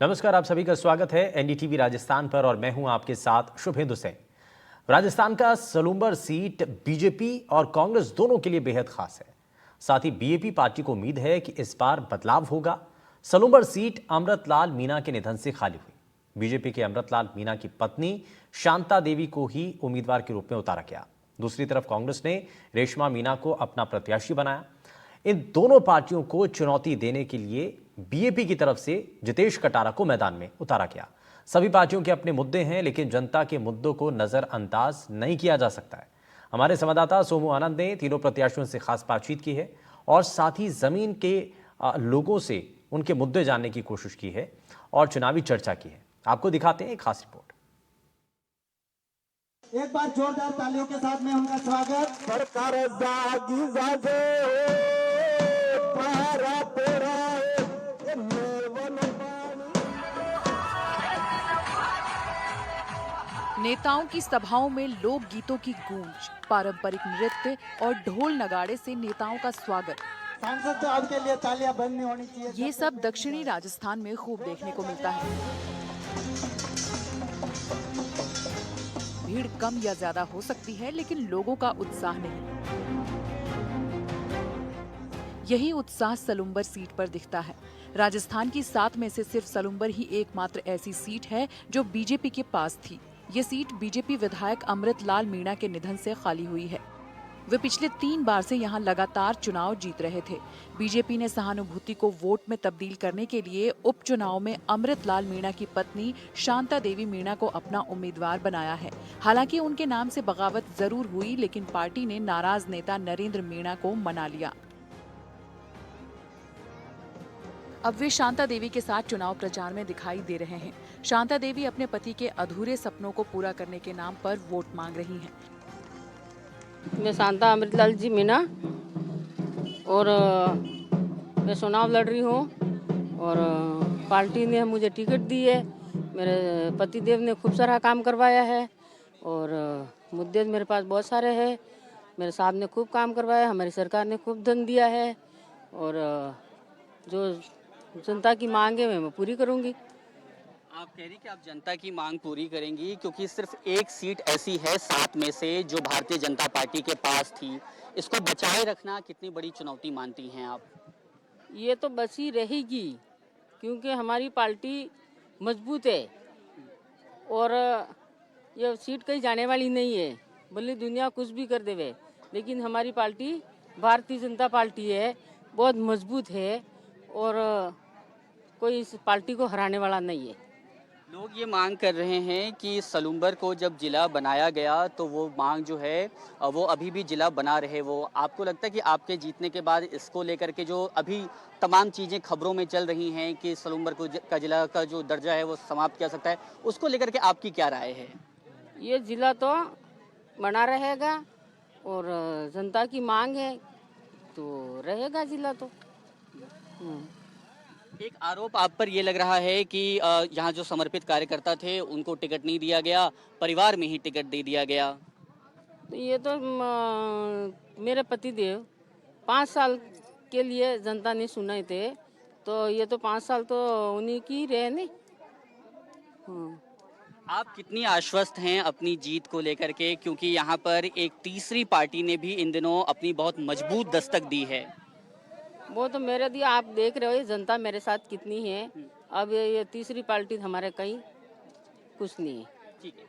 नमस्कार, आप सभी का स्वागत है एनडीटीवी राजस्थान पर और मैं हूं आपके साथ शुभेंदु सिंह। राजस्थान का सलूंबर सीट बीजेपी और कांग्रेस दोनों के लिए बेहद खास है। साथ ही बीएपी पार्टी को उम्मीद है कि इस बार बदलाव होगा। सलूंबर सीट अमृतलाल मीणा के निधन से खाली हुई। बीजेपी के अमृतलाल मीणा की पत्नी शांता देवी को ही उम्मीदवार के रूप में उतारा गया। दूसरी तरफ कांग्रेस ने रेशमा मीणा को अपना प्रत्याशी बनाया। इन दोनों पार्टियों को चुनौती देने के लिए बीएपी की तरफ से जितेश कटारा को मैदान में उतारा गया। सभी पार्टियों के अपने मुद्दे हैं, लेकिन जनता के मुद्दों को नजरअंदाज नहीं किया जा सकता है। हमारे संवाददाता सोमू आनंद ने तीनों प्रत्याशियों से खास बातचीत की है और साथ ही जमीन के लोगों से उनके मुद्दे जानने की कोशिश की है और चुनावी चर्चा की है। आपको दिखाते हैं एक खास रिपोर्ट। एक बार जोरदार तालियों के साथ में उनका स्वागत। सरकार नेताओं की सभाओं में लोक गीतों की गूंज, पारंपरिक नृत्य और ढोल नगाड़े से नेताओं का स्वागत। सांसद साहब के लिए तालियां बंद नहीं होनी चाहिए। ये सब दक्षिणी राजस्थान में खूब देखने को मिलता है। भीड़ कम या ज्यादा हो सकती है, लेकिन लोगों का उत्साह नहीं। यही उत्साह सलूंबर सीट पर दिखता है। राजस्थान की 7 में से सिर्फ सलूंबर ही एकमात्र ऐसी सीट है जो बीजेपी के पास थी। ये सीट बीजेपी विधायक अमृतलाल मीणा के निधन से खाली हुई है। वे पिछले 3 बार से यहाँ लगातार चुनाव जीत रहे थे। बीजेपी ने सहानुभूति को वोट में तब्दील करने के लिए उपचुनाव में अमृतलाल मीणा की पत्नी शांता देवी मीणा को अपना उम्मीदवार बनाया है। हालांकि उनके नाम से बगावत जरूर हुई, लेकिन पार्टी ने नाराज नेता नरेंद्र मीणा को मना लिया। अब वे शांता देवी के साथ चुनाव प्रचार में दिखाई दे रहे हैं। शांता देवी अपने पति के अधूरे सपनों को पूरा करने के नाम पर वोट मांग रही हैं। मैं शांता अमृतलाल जी मीणा और मैं चुनाव लड़ रही हूँ और पार्टी ने मुझे टिकट दी है। मेरे पति देव ने खूब सारा काम करवाया है और मुद्दे मेरे पास बहुत सारे हैं। मेरे साहब ने खूब काम करवाया, हमारी सरकार ने खूब धन दिया है और जो जनता की मांग है मैं पूरी करूँगी। आप कह रही कि आप जनता की मांग पूरी करेंगी, क्योंकि सिर्फ एक सीट ऐसी है 7 में से जो भारतीय जनता पार्टी के पास थी। इसको बचाए रखना कितनी बड़ी चुनौती मानती हैं आप? ये तो बस ही रहेगी क्योंकि हमारी पार्टी मजबूत है और ये सीट कहीं जाने वाली नहीं है। भले दुनिया कुछ भी कर देवे, लेकिन हमारी पार्टी भारतीय जनता पार्टी है, बहुत मजबूत है और कोई इस पार्टी को हराने वाला नहीं है। लोग ये मांग कर रहे हैं कि सलूंबर को जब जिला बनाया गया तो वो मांग जो है वो अभी भी जिला बना रहे। वो आपको लगता है कि आपके जीतने के बाद इसको लेकर के जो अभी तमाम चीज़ें खबरों में चल रही हैं कि सलूंबर को का जिला का जो दर्जा है वो समाप्त किया सकता है, उसको लेकर के आपकी क्या राय है? ये जिला तो बना रहेगा और जनता की मांग है तो रहेगा जिला तो। एक आरोप आप पर ये लग रहा है कि यहाँ जो समर्पित कार्यकर्ता थे उनको टिकट नहीं दिया गया, परिवार में ही टिकट दे दिया गया। तो ये तो मेरे पति देव 5 साल के लिए जनता ने सुने थे, तो ये तो 5 साल तो उन्हीं की रहे ने। आप कितनी आश्वस्त हैं अपनी जीत को लेकर के, क्योंकि यहाँ पर एक तीसरी पार्टी ने भी इन दिनों अपनी बहुत मजबूत दस्तक दी है? वो तो मेरे दिया आप देख रहे हो जनता मेरे साथ कितनी है। अब ये तीसरी पार्टी हमारे कहीं कुछ नहीं है। ठीक है,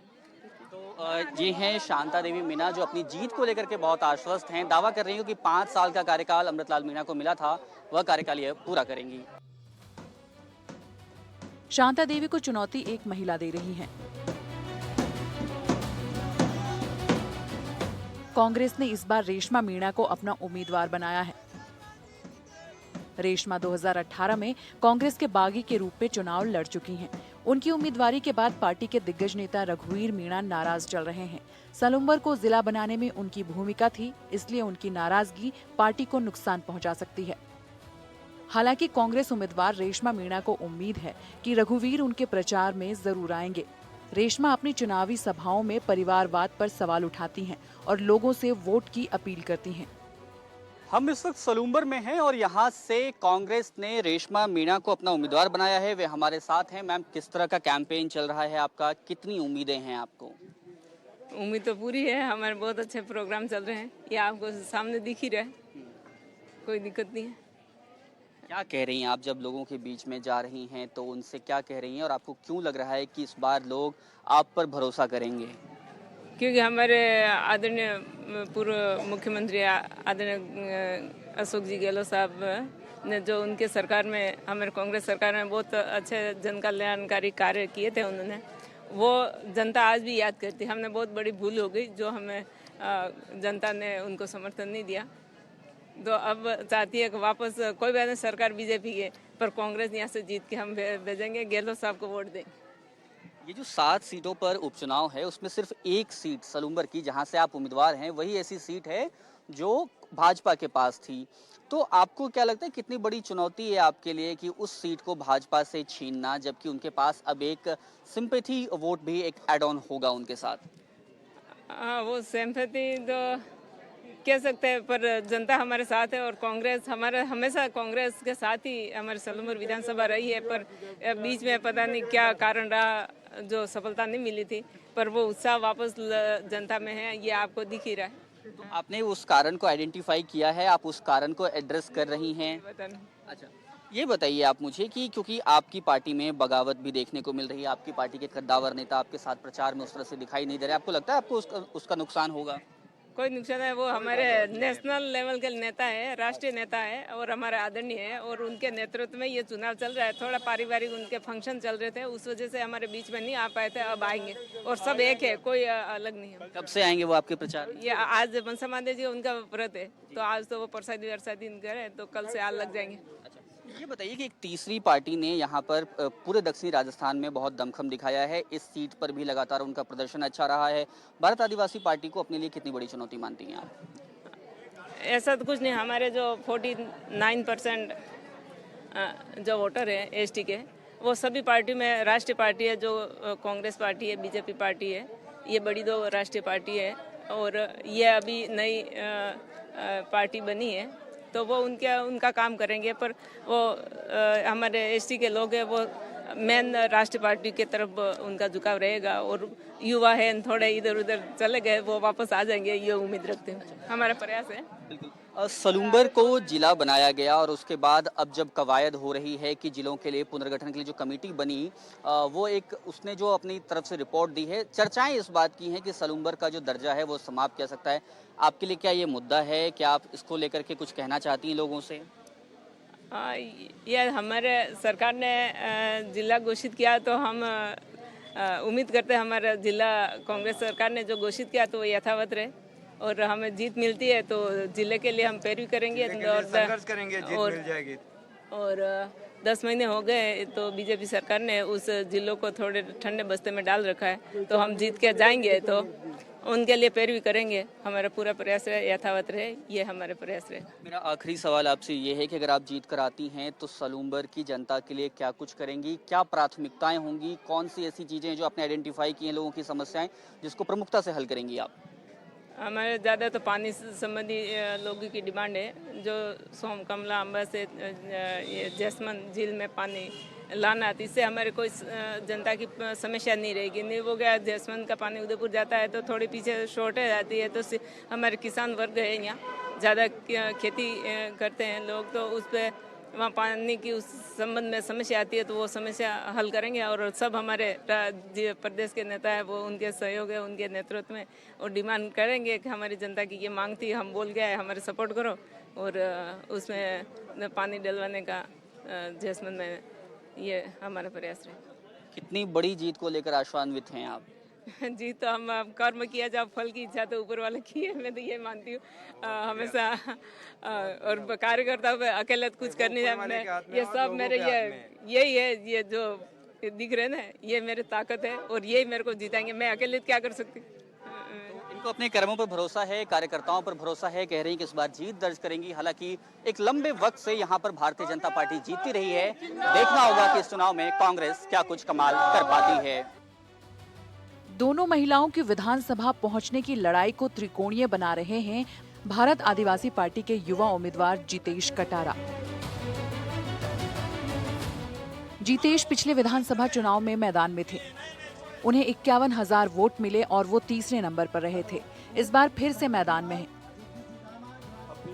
तो ये हैं शांता देवी मीणा जो अपनी जीत को लेकर के बहुत आश्वस्त हैं। दावा कर रही हूँ कि 5 साल का कार्यकाल अमृतलाल मीणा को मिला था, वह कार्यकाल ये पूरा करेंगी। शांता देवी को चुनौती एक महिला दे रही है। कांग्रेस ने इस बार रेशमा मीणा को अपना उम्मीदवार बनाया है। रेशमा 2018 में कांग्रेस के बागी के रूप में चुनाव लड़ चुकी हैं। उनकी उम्मीदवारी के बाद पार्टी के दिग्गज नेता रघुवीर मीणा नाराज चल रहे हैं। सलूंबर को जिला बनाने में उनकी भूमिका थी, इसलिए उनकी नाराजगी पार्टी को नुकसान पहुंचा सकती है। हालांकि कांग्रेस उम्मीदवार रेशमा मीणा को उम्मीद है कि रघुवीर उनके प्रचार में जरूर आएंगे। रेशमा अपनी चुनावी सभाओं में परिवारवाद पर सवाल उठाती हैं और लोगों से वोट की अपील करती हैं। हम इस वक्त सलूम्बर में हैं और यहाँ से कांग्रेस ने रेशमा मीणा को अपना उम्मीदवार बनाया है। वे हमारे साथ हैं। मैम, किस तरह का कैंपेन चल रहा है आपका, कितनी उम्मीदें हैं आपको? उम्मीद तो पूरी है, हमारे बहुत अच्छे प्रोग्राम चल रहे हैं, ये आपको सामने दिख ही रहा है, कोई दिक्कत नहीं है। क्या कह रही हैं आप जब लोगों के बीच में जा रही हैं, तो उनसे क्या कह रही हैं और आपको क्यों लग रहा है कि इस बार लोग आप पर भरोसा करेंगे? क्योंकि हमारे आदरणीय पूर्व मुख्यमंत्री आदरणीय अशोक जी गहलोत साहब ने जो उनके सरकार में, हमारे कांग्रेस सरकार में बहुत अच्छे जन कल्याणकारी कार्य किए थे उन्होंने, वो जनता आज भी याद करती है। हमने बहुत बड़ी भूल हो गई जो हमें जनता ने उनको समर्थन नहीं दिया, तो अब चाहती है कि वापस कोई भी सरकार बीजेपी के, पर कांग्रेस यहाँ से जीत के हम भेजेंगे, गहलोत साहब को वोट देंगे। ये जो 7 सीटों पर उपचुनाव है, उसमें सिर्फ एक सीट सलूम्बर की, जहां से आप उम्मीदवार हैं, वही ऐसी सीट है जो भाजपा के पास थी। तो आपको क्या लगता है कितनी बड़ी चुनौती है आपके लिए कि उस सीट को भाजपा से छीनना, जबकि उनके पास अब एक सिंपैथी वोट भी एक एड ऑन होगा उनके साथ? वो सिंपैथी तो कह सकते हैं, पर जनता हमारे साथ है और कांग्रेस हमारे हमेशा कांग्रेस के साथ ही हमारे सलूम्बर विधानसभा रही है। पर बीच में पता नहीं क्या कारण रहा जो सफलता नहीं मिली थी, पर वो उत्साह वापस जनता में है, ये आपको दिख ही रहा है। तो आपने उस कारण को आइडेंटिफाई किया है, आप उस कारण को एड्रेस कर रही हैं? पता नहीं। अच्छा, ये बताइए आप मुझे कि क्योंकि आपकी पार्टी में बगावत भी देखने को मिल रही है, आपकी पार्टी के कद्दावर नेता आपके साथ प्रचार में उस तरह से दिखाई नहीं दे रहे, आपको लगता है आपको उसका नुकसान होगा? कोई नुकसान है, वो हमारे नेशनल लेवल के नेता है, राष्ट्रीय नेता है और हमारे आदरणीय है, और उनके नेतृत्व में ये चुनाव चल रहा है। थोड़ा पारिवारिक उनके फंक्शन चल रहे थे, उस वजह से हमारे बीच में नहीं आ पाए थे, अब आएंगे और सब एक है, कोई अलग नहीं है। कब से आएंगे वो आपके प्रचार? ये आज मनसा मादे जी उनका व्रत है, तो आज तो वो प्रसादी वरसादी करे, तो कल से आज लग जाएंगे। ये बताइए कि एक तीसरी पार्टी ने यहाँ पर पूरे दक्षिणी राजस्थान में बहुत दमखम दिखाया है, इस सीट पर भी लगातार उनका प्रदर्शन अच्छा रहा है। भारत आदिवासी पार्टी को अपने लिए कितनी बड़ी चुनौती मानती हैं आप? ऐसा तो कुछ नहीं, हमारे जो 49% जो वोटर है एसटी के, वो सभी पार्टी में राष्ट्रीय पार्टी है, जो कांग्रेस पार्टी है, बीजेपी पार्टी है, ये बड़ी दो राष्ट्रीय पार्टी है, और ये अभी नई पार्टी बनी है, तो वो उनका काम करेंगे। पर वो हमारे एसटी के लोग हैं, वो मेन राष्ट्रीय पार्टी की तरफ उनका झुकाव रहेगा, और युवा है थोड़े इधर उधर चले गए, वो वापस आ जाएंगे, ये उम्मीद रखते हैं, हमारा प्रयास है। सलूम्बर को जिला बनाया गया और उसके बाद अब जब कवायद हो रही है कि जिलों के लिए पुनर्गठन के लिए जो कमेटी बनी, वो एक उसने जो अपनी तरफ से रिपोर्ट दी है, चर्चाएं इस बात की हैं कि सलूम्बर का जो दर्जा है वो समाप्त किया सकता है। आपके लिए क्या ये मुद्दा है, क्या आप इसको लेकर के कुछ कहना चाहती हैं लोगों से? ये हमारे सरकार ने जिला घोषित किया, तो हम उम्मीद करते हैं हमारा जिला कांग्रेस सरकार ने जो घोषित किया तो वो यथावत रहे, और हमें जीत मिलती है तो जिले के लिए हम पैरवी करेंगे और संघर्ष करेंगे, जीत मिल जाएगी। और 10 महीने हो गए तो बीजेपी सरकार ने उस जिलों को थोड़े ठंडे बस्ते में डाल रखा है, तो हम जीत के जाएंगे तो उनके लिए पैरवी करेंगे। हमारा पूरा प्रयास है यथावत रहे, ये हमारे प्रयास रहे। मेरा आखिरी सवाल आपसे ये है कि अगर आप जीत कर आती हैं तो सलूम्बर की जनता के लिए क्या कुछ करेंगी, क्या प्राथमिकताएं होंगी, कौन सी ऐसी चीज़ें हैं जो आपने आइडेंटिफाई की हैं लोगों की समस्याएं, जिसको प्रमुखता से हल करेंगी आप? हमारे ज़्यादा तो पानी संबंधी लोगों की डिमांड है, जो सोम कमला अम्बा से ये जैसमंद झील में पानी लाना, इससे हमारे कोई जनता की समस्या नहीं रहेगी। नहीं वो गया जैसमंद का पानी उदयपुर जाता है तो थोड़ी पीछे शॉर्टेज आती है, तो हमारे किसान वर्ग है यहाँ ज़्यादा खेती करते हैं लोग, तो उस पर वहाँ पानी की उस संबंध में समस्या आती है, तो वो समस्या हल करेंगे। और सब हमारे प्रदेश के नेता है वो उनके सहयोग है, उनके नेतृत्व में, और डिमांड करेंगे कि हमारी जनता की ये मांग थी, हम बोल गए हमारे सपोर्ट करो, और उसमें पानी डलवाने का जैसमंद में, ये हमारा प्रयास रहे। कितनी बड़ी जीत को लेकर आशान्वित हैं आप? जी, तो हम कर्म किया जब फल की इच्छा तो ऊपर वाले की है, मैं तो ये मानती हूँ हमेशा। और कार्यकर्ता अकेले कुछ करने ये सब मेरे यही है, ये जो दिख रहे ना, ये मेरी ताकत है और यही मेरे को जीताएंगे, मैं अकेले क्या कर सकती। इनको अपने कर्मों पर भरोसा है, कार्यकर्ताओं पर भरोसा है, कह रही हैं कि इस बार जीत दर्ज करेंगी। हालांकि एक लंबे वक्त से यहाँ पर भारतीय जनता पार्टी जीतती रही है, देखना होगा कि इस चुनाव में कांग्रेस क्या कुछ कमाल कर पाती है। दोनों महिलाओं की विधानसभा पहुंचने की लड़ाई को त्रिकोणीय बना रहे हैं भारत आदिवासी पार्टी के युवा उम्मीदवार जितेश कटारा। जितेश पिछले विधानसभा चुनाव में मैदान में थे। उन्हें 51,000 वोट मिले और वो तीसरे नंबर पर रहे थे। इस बार फिर से मैदान में हैं।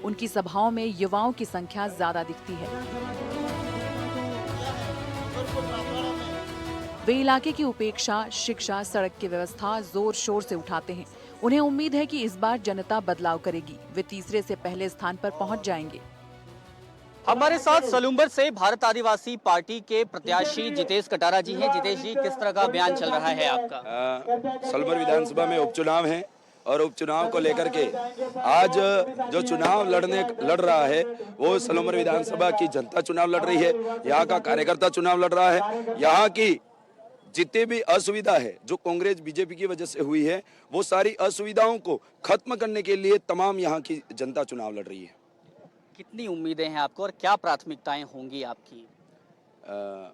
उनकी सभाओं में युवाओं की संख्या ज्यादा दिखती है। वे इलाके की उपेक्षा, शिक्षा, सड़क की व्यवस्था जोर शोर से उठाते हैं। उन्हें उम्मीद है कि इस बार जनता बदलाव करेगी। वे तीसरे से पहले स्थान पर पहुंच जाएंगे। हमारे साथ सलूम्बर से भारत आदिवासी पार्टी के प्रत्याशी जितेश कटारा जी हैं। जितेश जी, किस तरह का अभियान चल रहा है आपका? सलूम्बर विधानसभा में उपचुनाव है और उपचुनाव को लेकर के आज जो चुनाव लड़ रहा है वो सलूम्बर विधानसभा की जनता चुनाव लड़ रही है। यहाँ का कार्यकर्ता चुनाव लड़ रहा है। यहाँ की जितनी भी असुविधा है जो कांग्रेस बीजेपी की वजह से हुई है, वो सारी असुविधाओं को खत्म करने के लिए तमाम यहाँ की जनता चुनाव लड़ रही है। कितनी उम्मीदें हैं आपको और क्या प्राथमिकताएं होंगी आपकी?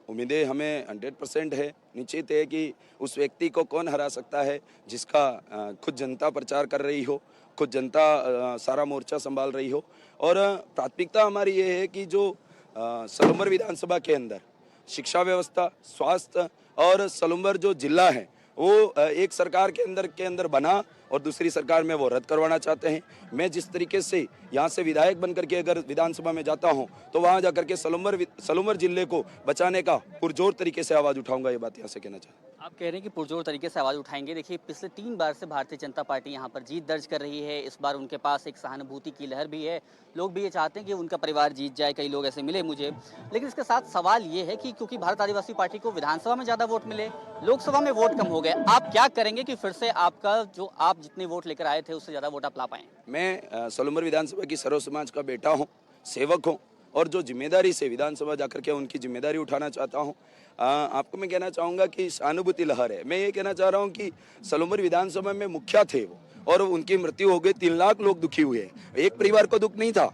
उम्मीदें हमें 100% है। निश्चित है कि उस व्यक्ति को कौन हरा सकता है जिसका खुद जनता प्रचार कर रही हो, खुद जनता सारा मोर्चा संभाल रही हो। और प्राथमिकता हमारी ये है कि जो सलूम्बर विधानसभा के अंदर शिक्षा व्यवस्था, स्वास्थ्य और सलूम्बर जो जिला है वो एक सरकार के अंदर बना और दूसरी सरकार में वो रद्द करवाना चाहते हैं। मैं जिस तरीके से यहाँ से विधायक बनकर के अगर विधानसभा में जाता हूँ तो वहाँ जाकर के सलूम्बर जिले को बचाने का पुरजोर तरीके से आवाज़ उठाऊंगा। ये बात यहाँ से कहना चाहता हूँ। आप कह रहे हैं कि पुरजोर तरीके से आवाज़ उठाएंगे। देखिए, पिछले 3 बार से भारतीय जनता पार्टी यहाँ पर जीत दर्ज कर रही है। इस बार उनके पास एक सहानुभूति की लहर भी है। लोग भी ये चाहते हैं कि उनका परिवार जीत जाए। कई लोग ऐसे मिले मुझे। लेकिन इसके साथ सवाल ये है कि क्योंकि भारत आदिवासी पार्टी को विधानसभा में ज़्यादा वोट मिले, लोकसभा में वोट कम हो गए, आप क्या करेंगे कि फिर से आपका जो आप जितने वोट लेकर आए थे उससे ज़्यादा वोट आप ला पाएँ? मैं सलूम्बर विधानसभा की सर्व समाज का बेटा हूँ, सेवक हूँ और जो जिम्मेदारी से विधानसभा जाकर के उनकी जिम्मेदारी उठाना चाहता हूँ। आपको मैं कहना चाहूँगा कि सहानुभूति लहर है। मैं ये कहना चाह रहा हूँ कि सलूम्बर विधानसभा में मुखिया थे वो और उनकी मृत्यु हो गई। 3 लाख लोग दुखी हुए हैं। एक परिवार को दुख नहीं था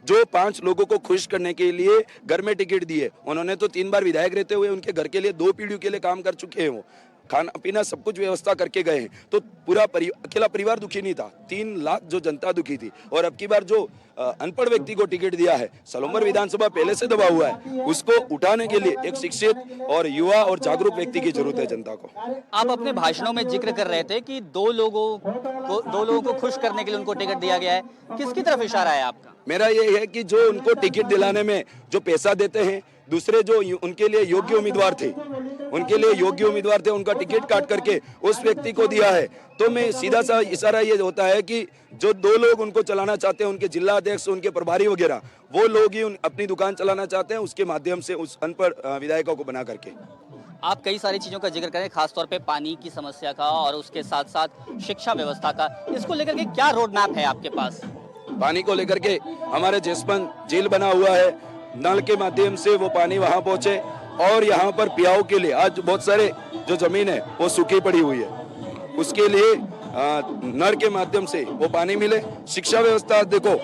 जो 5 लोगों को खुश करने के लिए घर में टिकट दिए। उन्होंने तो 3 बार विधायक रहते हुए उनके घर के लिए 2 पीढ़ियों के लिए काम कर चुके हैं। वो खाना पीना सब कुछ व्यवस्था करके गए हैं। तो पूरा अकेला परिवार दुखी नहीं था, 3 लाख जो जनता दुखी थी। और अब की बार जो अनपढ़ व्यक्ति को टिकट दिया है, सलूम्बर विधानसभा पहले से दबा हुआ है, उसको उठाने के लिए एक शिक्षित और युवा और जागरूक व्यक्ति की जरूरत है जनता को। आप अपने भाषणों में जिक्र कर रहे थे कि 2 लोगों को खुश करने के लिए उनको टिकट दिया गया है। किसकी तरफ इशारा है आपका? मेरा ये है कि जो उनको टिकट दिलाने में जो पैसा देते हैं, दूसरे जो उनके लिए योग्य उम्मीदवार थे, उनका टिकट काट करके उस व्यक्ति को दिया है। तो मैं सीधा सा इशारा ये होता है कि जो 2 लोग उनको चलाना चाहते हैं, उनके जिला अध्यक्ष, उनके प्रभारी वगैरह, वो लोग ही अपनी दुकान चलाना चाहते हैं उसके माध्यम से उस अनपढ़ विधायकों को बना करके। आप कई सारी चीज़ों का जिक्र करें, खासतौर पे पानी की समस्या का और उसके साथ साथ शिक्षा व्यवस्था का। इसको लेकर के क्या रोड मैप है आपके पास? पानी को लेकर के हमारे जसपन झील बना हुआ है, नल के माध्यम से वो पानी वहाँ पहुँचे और यहाँ पर पियाओ के लिए आज बहुत सारे जो जमीन है वो सूखी पड़ी हुई है, उसके लिए नल के माध्यम से वो पानी मिले। शिक्षा व्यवस्था देखो,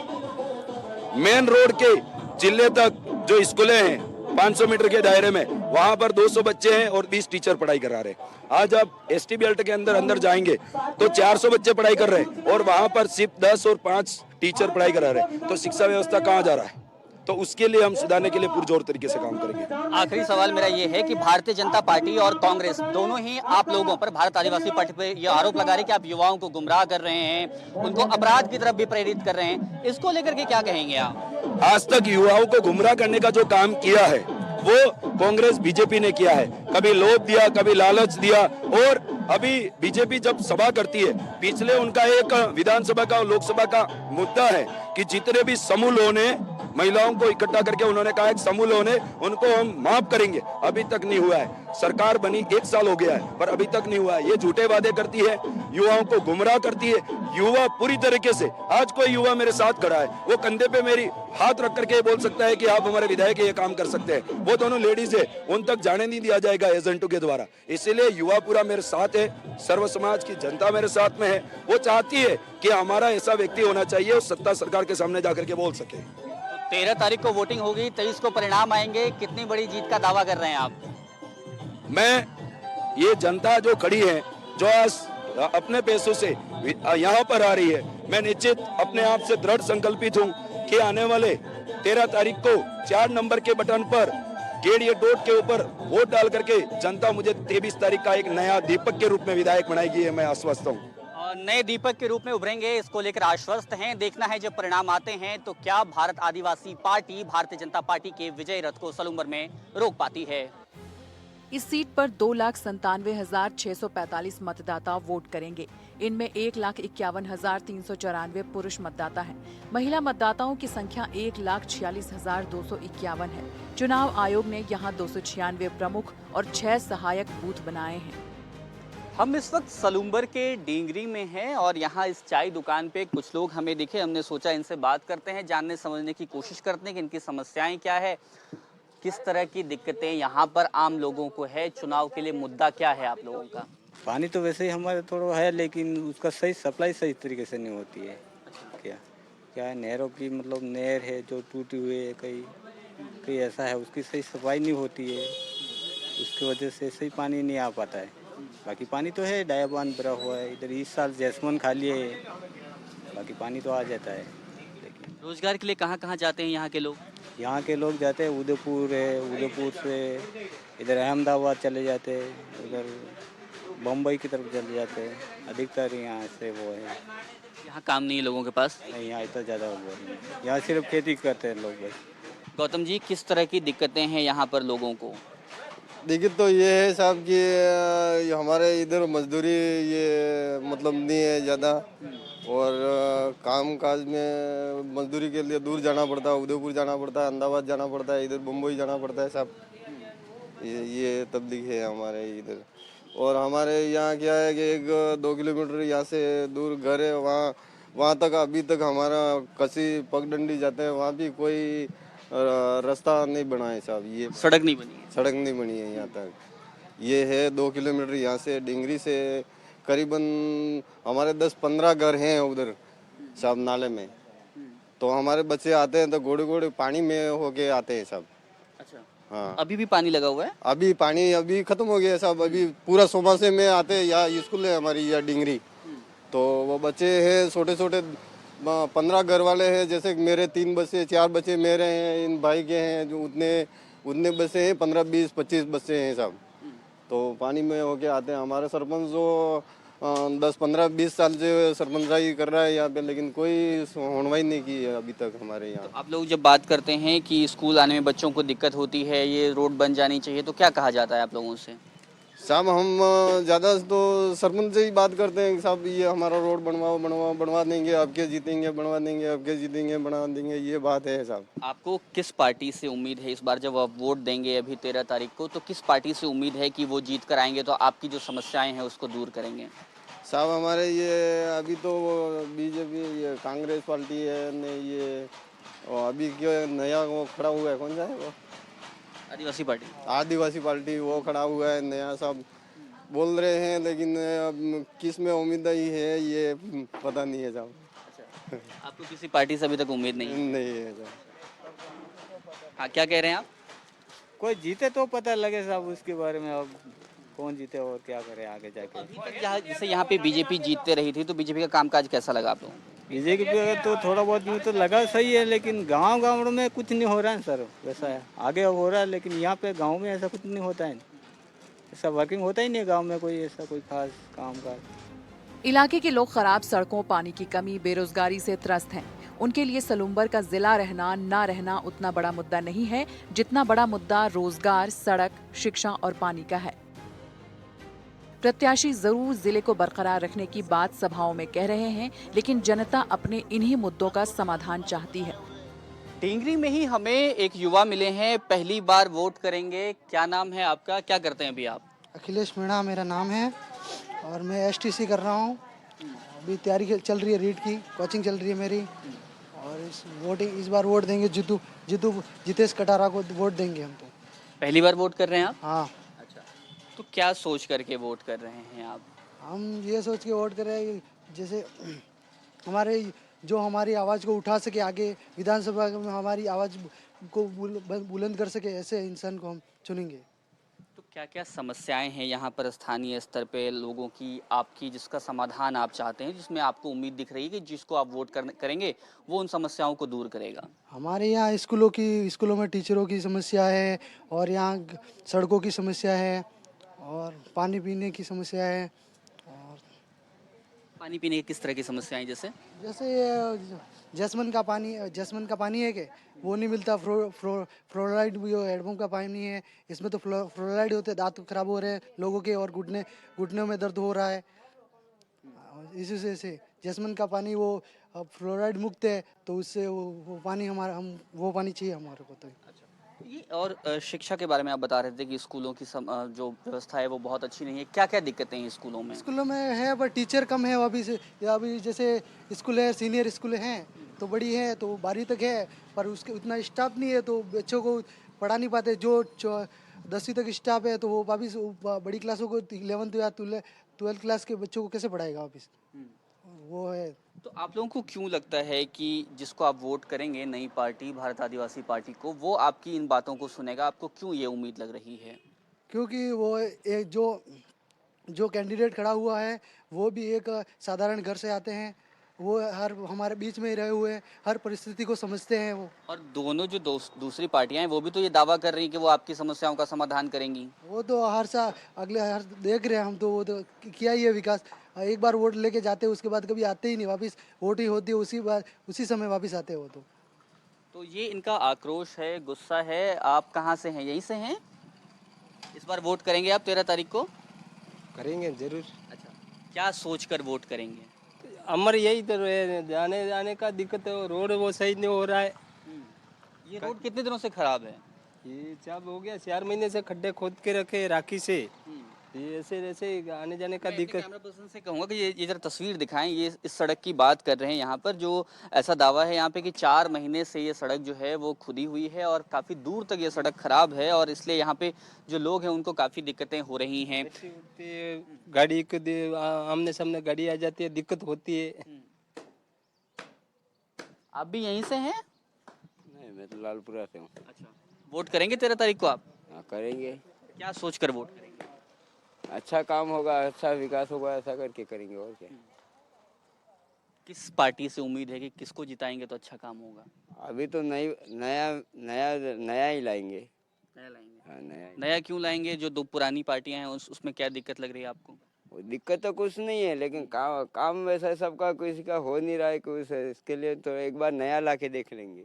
मेन रोड के जिले तक जो स्कूलें हैं 500 मीटर के दायरे में, वहाँ पर 200 बच्चे हैं और 20 टीचर पढ़ाई करा रहे हैं। आज आप एसटी बेल्ट के अंदर जाएंगे तो 400 बच्चे पढ़ाई कर रहे हैं और वहाँ पर सिर्फ 10 और 5 टीचर पढ़ाई करा रहे हैं। तो शिक्षा व्यवस्था कहाँ जा रहा है? तो उसके लिए हम सुधारने के लिए पुरजोर तरीके से काम करेंगे। आखिरी सवाल मेरा ये है कि भारतीय जनता पार्टी और कांग्रेस दोनों ही आप लोगों पर, भारत आदिवासी पार्टी पर यह आरोप लगा रही है कि आप युवाओं को गुमराह कर रहे हैं, उनको अपराध की तरफ भी प्रेरित कर रहे हैं। इसको लेकर के क्या कहेंगे आप? आज तक युवाओं को गुमराह करने का जो काम किया है वो कांग्रेस बीजेपी ने किया है। कभी लोभ दिया, कभी लालच दिया। और अभी बीजेपी जब सभा करती है, पिछले उनका एक विधानसभा का और लोकसभा का मुद्दा है कि जितने भी समूह लोन है, महिलाओं को इकट्ठा करके उन्होंने कहा है समूह लोन है उनको हम माफ करेंगे। अभी तक नहीं हुआ है। सरकार बनी 1 साल हो गया है पर अभी तक नहीं हुआ है। ये झूठे वादे करती है, युवाओं को गुमराह करती है। युवा पूरी तरीके से, आज कोई युवा मेरे साथ खड़ा है, वो कंधे पे मेरी हाथ रख करके बोल सकता है कि आप हमारे विधायक ये काम कर सकते हैं। वो दोनों लेडीज है, उन तक जाने नहीं दिया जाएगा एजेंटों के द्वारा। इसीलिए युवा पूरा मेरे साथ है, सर्व समाज की जनता मेरे साथ में है। वो चाहती है कि हमारा ऐसा व्यक्ति होना चाहिए और सत्ता सरकार के सामने जाकर के बोल सके। 13 तारीख को वोटिंग होगी, 23 को परिणाम आएंगे। कितनी बड़ी जीत का दावा कर रहे हैं आप? मैं ये जनता जो खड़ी है, जो आज अपने पैसों से यहाँ पर आ रही है, मैं निश्चित अपने आप से दृढ़ संकल्पित हूं कि आने वाले 13 तारीख को 4 नंबर के बटन पर गेट ये डोट के ऊपर वोट डाल करके जनता मुझे 23 तारीख का एक नया दीपक के रूप में विधायक बनाएगी, मैं आश्वस्त हूँ। नए दीपक के रूप में उभरेंगे, इसको लेकर आश्वस्त हैं। देखना है जब परिणाम आते हैं तो क्या भारत आदिवासी पार्टी भारतीय जनता पार्टी के विजय रथ को सलूम्बर में रोक पाती है। इस सीट पर 2,97,645 मतदाता वोट करेंगे। इनमें 1,51,394 पुरुष मतदाता हैं। महिला मतदाताओं की संख्या 1,46,251 है। चुनाव आयोग ने यहां 296 प्रमुख और 6 सहायक बूथ बनाए हैं। हम इस वक्त सलूम्बर के डींगरी में हैं और यहाँ इस चाय दुकान पे कुछ लोग हमें दिखे। हमने सोचा इनसे बात करते हैं, जानने समझने की कोशिश करते हैं कि इनकी समस्याएं क्या है, किस तरह की दिक्कतें यहाँ पर आम लोगों को है, चुनाव के लिए मुद्दा क्या है आप लोगों का। पानी तो वैसे ही हमारे थोड़ा है, लेकिन उसका सही सप्लाई सही तरीके से नहीं होती है। क्या है, नहरों की मतलब नहर है जो टूटी हुई है, कई ऐसा है, उसकी सही सफाई नहीं होती है, उसकी वजह से सही पानी नहीं आ पाता है। बाकी पानी तो है, डायाबान भरा हुआ है, इधर इस साल जैसमन खाली है, बाकी पानी तो आ जाता है। लेकिन रोजगार के लिए कहाँ कहाँ जाते हैं यहाँ के लोग? यहाँ के लोग जाते हैं उदयपुर है, उदयपुर से इधर अहमदाबाद चले जाते हैं, उधर बम्बई की तरफ चले जाते हैं, अधिकतर यहाँ से वो है। यहाँ काम नहीं है लोगों के पास? नहीं, यहाँ इतना ज़्यादा वो नहीं, यहाँ सिर्फ खेती करते हैं लोग बस। गौतम जी, किस तरह की दिक्कतें हैं यहाँ पर लोगों को? दिक्कत तो ये है साहब कि हमारे इधर मजदूरी ये मतलब नहीं है ज़्यादा, और काम काज में मजदूरी के लिए दूर जाना पड़ता है, उदयपुर जाना पड़ता है, अहमदाबाद जाना पड़ता है, इधर मुंबई जाना पड़ता है साहब। ये तबलीग है हमारे इधर। और हमारे यहाँ क्या है कि 1-2 किलोमीटर यहाँ से दूर घर है, वहाँ तक अभी तक हमारा कसी पगडंडी जाते हैं, वहाँ भी कोई रास्ता नहीं बना है साहब। ये सड़क नहीं बनी है? सड़क नहीं बनी है यहाँ तक। ये है 2 किलोमीटर यहाँ से, डिंगरी से करीबन हमारे 10-15 घर हैं उधर साहब नाले में। तो हमारे बच्चे आते हैं तो घोड़े पानी में होके आते हैं साहब। अच्छा, हाँ, अभी भी पानी लगा हुआ है? अभी पानी अभी खत्म हो गया साहब। अभी पूरा सोमासे में आते हैं, यहाँ स्कूल है हमारी यहाँ डिंगरी, तो वो बच्चे हैं छोटे छोटे 15 घर वाले हैं। जैसे मेरे 3 बच्चे 4 बच्चे मेरे हैं, इन भाई के हैं, जो उतने बच्चे हैं, 15, 20, 25 बच्चे हैं साहब। तो पानी में होके आते हैं। हमारे सरपंच जो 10, 15, 20 साल से सरपंचाई कर रहा है यहाँ पे, लेकिन कोई सुनवाई नहीं की है अभी तक हमारे यहाँ। तो आप लोग जब बात करते हैं कि स्कूल आने में बच्चों को दिक्कत होती है, ये रोड बन जानी चाहिए, तो क्या कहा जाता है आप लोगों से? साहब हम ज़्यादा तो सरपंच से ही बात करते हैं कि साहब ये हमारा रोड बनवा देंगे, आपके जीतेंगे बनवा देंगे, आपके जीतेंगे बना देंगे, ये बात है साहब। आपको किस पार्टी से उम्मीद है इस बार जब आप वोट देंगे अभी 13 तारीख को, तो किस पार्टी से उम्मीद है कि वो जीत कर आएंगे तो आपकी जो समस्याएं हैं उसको दूर करेंगे? साहब हमारे ये अभी तो बीजेपी, ये कांग्रेस पार्टी है ने, ये अभी क्या नया वो खड़ा हुआ है, कौन सा है वो? आदिवासी पार्टी। आदिवासी पार्टी वो खड़ा हुआ है नया, सब बोल रहे हैं, लेकिन अब किस में उम्मीद ही है ये पता नहीं है साहब। अच्छा, आपको किसी पार्टी से अभी तक उम्मीद नहीं है? नहीं है साहब। हाँ, क्या कह रहे हैं आप? कोई जीते तो पता लगे साहब उसके बारे में, अब कौन जीते और क्या करे आगे जाके। अभी तक जैसे यहाँ पे बीजेपी जीतते रही थी, तो बीजेपी का कामकाज कैसा लगा आप लोगों को? बीजेपी पे तो थोड़ा बहुत यूँ तो लगा सही है, लेकिन गांव में कुछ नहीं हो रहा है सर। वैसा है आगे हो रहा है, लेकिन यहाँ पे गांव में ऐसा कुछ नहीं होता है, ऐसा वर्किंग होता ही नहीं गांव में, कोई ऐसा कोई खास काम काज। इलाके के लोग खराब सड़कों, पानी की कमी, बेरोजगारी से त्रस्त हैं। उनके लिए सलूम्बर का जिला रहना ना रहना उतना बड़ा मुद्दा नहीं है जितना बड़ा मुद्दा रोजगार, सड़क, शिक्षा और पानी का है। प्रत्याशी जरूर जिले को बरकरार रखने की बात सभाओं में कह रहे हैं, लेकिन जनता अपने इन्हीं मुद्दों का समाधान चाहती है। टिंगरी में ही हमें एक युवा मिले हैं, पहली बार वोट करेंगे। क्या नाम है आपका, क्या करते हैं अभी आप? अखिलेश मीणा मेरा नाम है और मैं STC कर रहा हूँ। अभी तैयारी चल रही है, रीट की कोचिंग चल रही है मेरी, और इस बार वोट देंगे जितेश कटारा को वोट देंगे हम। तो पहली बार वोट कर रहे हैं आप? हाँ। अच्छा, तो क्या सोच करके वोट कर रहे हैं आप? हम ये सोच के वोट कर रहे हैं जैसे हमारी आवाज़ को उठा सके, आगे विधानसभा में हमारी आवाज़ को बुलंद कर सके, ऐसे इंसान को हम चुनेंगे। तो क्या क्या समस्याएं हैं यहाँ पर स्थानीय स्तर पे लोगों की, आपकी, जिसका समाधान आप चाहते हैं, जिसमें आपको उम्मीद दिख रही है कि जिसको आप वोट करेंगे वो उन समस्याओं को दूर करेगा? हमारे यहाँ स्कूलों में टीचरों की समस्या है, और यहाँ सड़कों की समस्या है, और पानी पीने की समस्या है। और पानी पीने की किस तरह की समस्याएं जैसे? जैसे ये जसमन का पानी है कि वो नहीं मिलता। फ्लोराइड भी हो, हैंडपम्प का पानी है, इसमें तो फ्लोराइड होते, दांत खराब हो रहे हैं लोगों के, और घुटनों में दर्द हो रहा है। इसी से जसमन का पानी वो फ्लोराइड मुक्त है, तो उससे वो पानी वो पानी चाहिए हमारे को। तो ये और शिक्षा के बारे में आप बता रहे थे कि स्कूलों की जो व्यवस्था है वो बहुत अच्छी नहीं है। क्या क्या दिक्कतें हैं स्कूलों में? स्कूलों में है, पर टीचर कम है। अभी जैसे स्कूल है, सीनियर स्कूल हैं तो बड़ी है, तो 12वीं तक है, पर उसके उतना स्टाफ नहीं है, तो बच्चों को पढ़ा नहीं पाते। जो 10वीं तक स्टाफ है, तो वो वापिस बड़ी क्लासों को 11th या 12th क्लास के बच्चों को कैसे पढ़ाएगा वापिस? वो है। तो आप लोगों को क्यों लगता है कि जिसको आप वोट करेंगे, नई पार्टी भारत आदिवासी पार्टी को, वो आपकी इन बातों को सुनेगा? आपको क्यों ये उम्मीद लग रही है? क्योंकि वो एक जो कैंडिडेट खड़ा हुआ है, वो भी एक साधारण घर से आते हैं। वो हमारे बीच में ही रहे हुए हैं, हर परिस्थिति को समझते हैं वो। और दोनों जो दूसरी पार्टियां हैं वो भी तो ये दावा कर रही हैं कि वो आपकी समस्याओं का समाधान करेंगी। वो तो हर देख रहे हैं हम, तो वो तो किया ही है विकास। एक बार वोट लेके जाते हैं, उसके बाद कभी आते ही नहीं वापस। वोट ही होती है, उसी समय वापस आते हैं वो तो ये इनका आक्रोश है, गुस्सा है। आप कहाँ से हैं? यहीं से हैं? इस बार वोट करेंगे आप 13 तारीख को? करेंगे जरूर। अच्छा, क्या सोच कर वोट करेंगे? हमारे यही तो जाने जाने का दिक्कत है, रोड वो सही नहीं हो रहा है। ये रोड कितने दिनों से खराब है? ये चाप हो गया, 4 महीने से खड्डे खोद के रखे राखी से। ये ऐसे आने जाने का दिक्कत। कैमरा पर्सन से कहूँगा कि ये जरा तस्वीर दिखाएं। ये इस सड़क की बात कर रहे हैं यहाँ पर, जो ऐसा दावा है यहाँ पे कि 4 महीने से ये सड़क जो है वो खुदी हुई है और काफ़ी दूर तक ये सड़क खराब है, और इसलिए यहाँ पे जो लोग हैं उनको काफ़ी दिक्कतें हो रही हैं। गाड़ी को आमने सामने गाड़ी आ जाती है, दिक्कत होती है। आप भी यहीं से हैं? नहीं, मैं तो लालपुरा से हूँ। अच्छा, वोट करेंगे 13 तारीख को आप? हाँ, करेंगे। क्या सोच कर वोट करेंगे? अच्छा काम होगा, अच्छा विकास होगा, ऐसा करके करेंगे और क्या। किस पार्टी से उम्मीद है कि किसको जिताएंगे तो अच्छा काम होगा? अभी तो नया ही लाएंगे। नया लाएंगे? हाँ, नया क्यों लाएंगे? जो 2 पुरानी पार्टियां हैं उसमें क्या दिक्कत लग रही है आपको? वो दिक्कत तो कुछ नहीं है, लेकिन काम वैसा सबका किसी का हो नहीं रहा है कुछ। इसके लिए तो एक बार नया ला के देख लेंगे।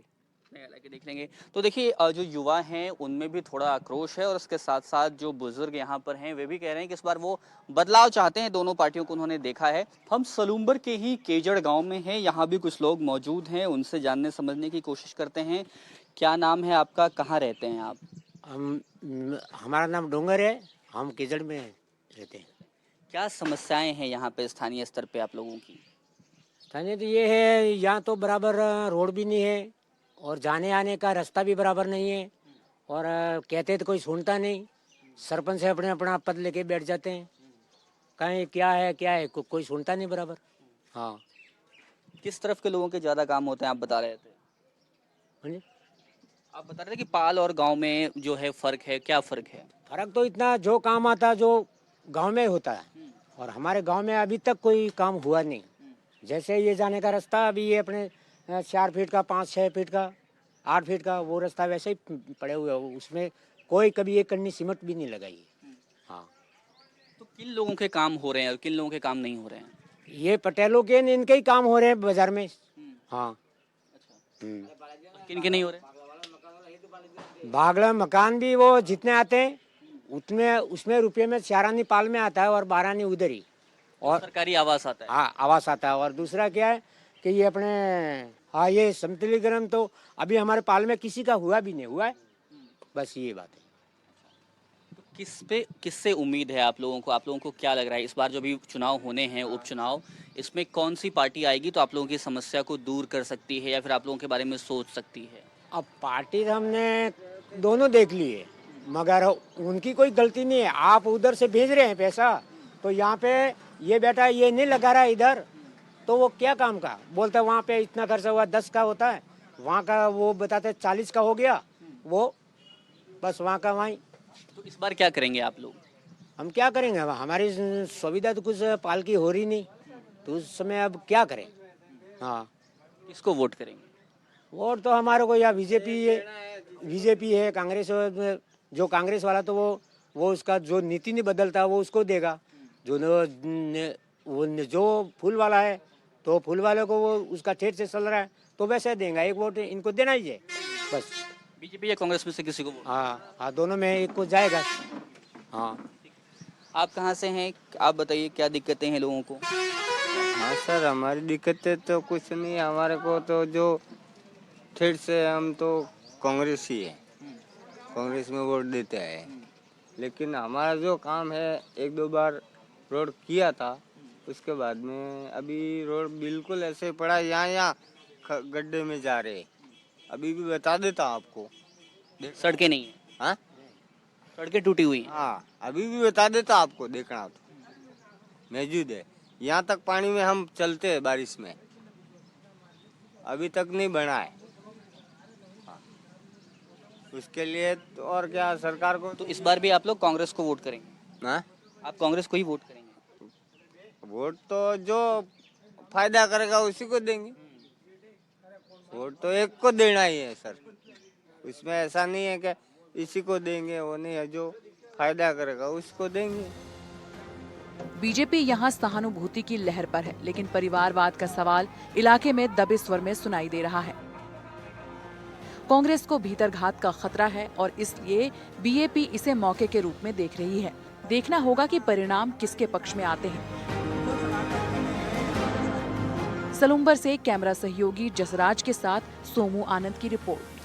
नया लाके देख लेंगे। तो देखिए, जो युवा हैं उनमें भी थोड़ा आक्रोश है, और उसके साथ साथ जो बुजुर्ग यहाँ पर हैं वे भी कह रहे हैं कि इस बार वो बदलाव चाहते हैं। दोनों पार्टियों को उन्होंने देखा है। हम सलूम्बर के ही केजड़ गांव में हैं। यहाँ भी कुछ लोग मौजूद हैं, उनसे जानने समझने की कोशिश करते हैं। क्या नाम है आपका? कहाँ रहते हैं आप? हमारा नाम डोंगर है, हम केजड़ में रहते हैं। क्या समस्याएं हैं यहाँ पे स्थानीय स्तर पे आप लोगों की? स्थानीय तो ये है, यहाँ तो बराबर रोड भी नहीं है, और जाने आने का रास्ता भी बराबर नहीं है, और कहते तो कोई सुनता नहीं। सरपंच से अपना पद लेके बैठ जाते हैं, कहीं क्या है कोई सुनता नहीं बराबर। हाँ। किस तरफ के लोगों के ज़्यादा काम होते हैं आप बता रहे थे? हाँ जी। आप बता रहे थे कि पाल और गांव में जो है फ़र्क है। क्या फ़र्क है? फर्क तो इतना, जो काम आता जो गांव में होता है, और हमारे गांव में अभी तक कोई काम हुआ नहीं। जैसे ये जाने का रास्ता, अभी ये अपने 4 फीट का, 5-6 फीट का, 8 फीट का वो रास्ता वैसे ही पड़े हुए हो, उसमें कोई कभी एक कन्नी सीमेंट भी नहीं लगाई। हाँ। तो किन लोगों के काम हो रहे हैं और किन लोगों के काम नहीं हो रहे हैं? ये पटेलों के, इनके ही काम हो रहे हैं बाजार में। हाँ। किन के नहीं हो रहे? बागला मकान भी वो जितने आते हैं उतने, उसमें रुपये में 4 आनी पाल में आता है और 12 आनी उधर ही, और सरकारी आवास आता है। हाँ, आवास आता है। और दूसरा क्या है कि ये अपने, हाँ, ये समतलीकरण तो अभी हमारे पाल में किसी का हुआ भी नहीं हुआ है। बस ये बात है। तो किससे उम्मीद है आप लोगों को? आप लोगों को क्या लग रहा है इस बार जो भी चुनाव होने हैं, उपचुनाव, इसमें कौन सी पार्टी आएगी तो आप लोगों की समस्या को दूर कर सकती है या फिर आप लोगों के बारे में सोच सकती है? अब पार्टी हमने दोनों देख ली है, मगर उनकी कोई गलती नहीं है। आप उधर से भेज रहे हैं पैसा, तो यहाँ पे ये बेटा ये नहीं लगा रहा है इधर, तो वो क्या काम का बोलता है? वहाँ पे इतना खर्चा हुआ, 10 का होता है, वहाँ का वो बताते 40 का हो गया, वो बस वहाँ का वहीं तो इस बार क्या करेंगे आप लोग? हम क्या करेंगे, अब हमारी सुविधा तो कुछ पाल की हो रही नहीं, तो उस समय अब क्या करें। हाँ, किसको वोट करेंगे? वोट तो हमारे को या बीजेपी है, कांग्रेस जो कांग्रेस वाला तो वो उसका जो नीति नहीं बदलता वो उसको देगा। जो फूल वाला है तो फूल वाले को वो उसका ठेठ से चल रहा है तो वैसे देंगे। एक वोट इनको देना ही है बस। बीजेपी या कांग्रेस में से किसी को वोट? हाँ, दोनों में एक को जाएगा। हाँ, आप कहाँ से हैं? आप बताइए क्या दिक्कतें हैं लोगों को? हाँ सर, हमारी दिक्कतें तो कुछ नहीं है, हमारे को तो जो ठेठ से हम तो कांग्रेस ही है, कांग्रेस में वोट देते हैं। लेकिन हमारा जो काम है, 1-2 बार रोड किया था, उसके बाद में अभी रोड बिल्कुल ऐसे पड़ा, यहाँ गड्ढे में जा रहे। अभी भी बता देता आपको, सड़कें नहीं है? हाँ सड़कें टूटी हुई हैं। हाँ, अभी भी बता देता आपको, देखना तो मौजूद है। यहाँ तक पानी में हम चलते हैं बारिश में, अभी तक नहीं बना है। हाँ। उसके लिए तो और क्या सरकार को तो इस बार भी आप लोग कांग्रेस को वोट करेंगे? हाँ? आप कांग्रेस को ही वोट करेंगे? वोट तो जो फायदा करेगा उसी को देंगे। वोट तो एक को देना ही है सर, उसमें ऐसा नहीं है कि इसी को देंगे, वो नहीं है, जो फायदा करेगा उसको देंगे। बीजेपी यहां सहानुभूति की लहर पर है, लेकिन परिवारवाद का सवाल इलाके में दबे स्वर में सुनाई दे रहा है। कांग्रेस को भीतरघात का खतरा है और इसलिए बीएपी इसे मौके के रूप में देख रही है। देखना होगा कि परिणाम किसके पक्ष में आते हैं। सलूम्बर से कैमरा सहयोगी जसराज के साथ सोमू आनंद की रिपोर्ट।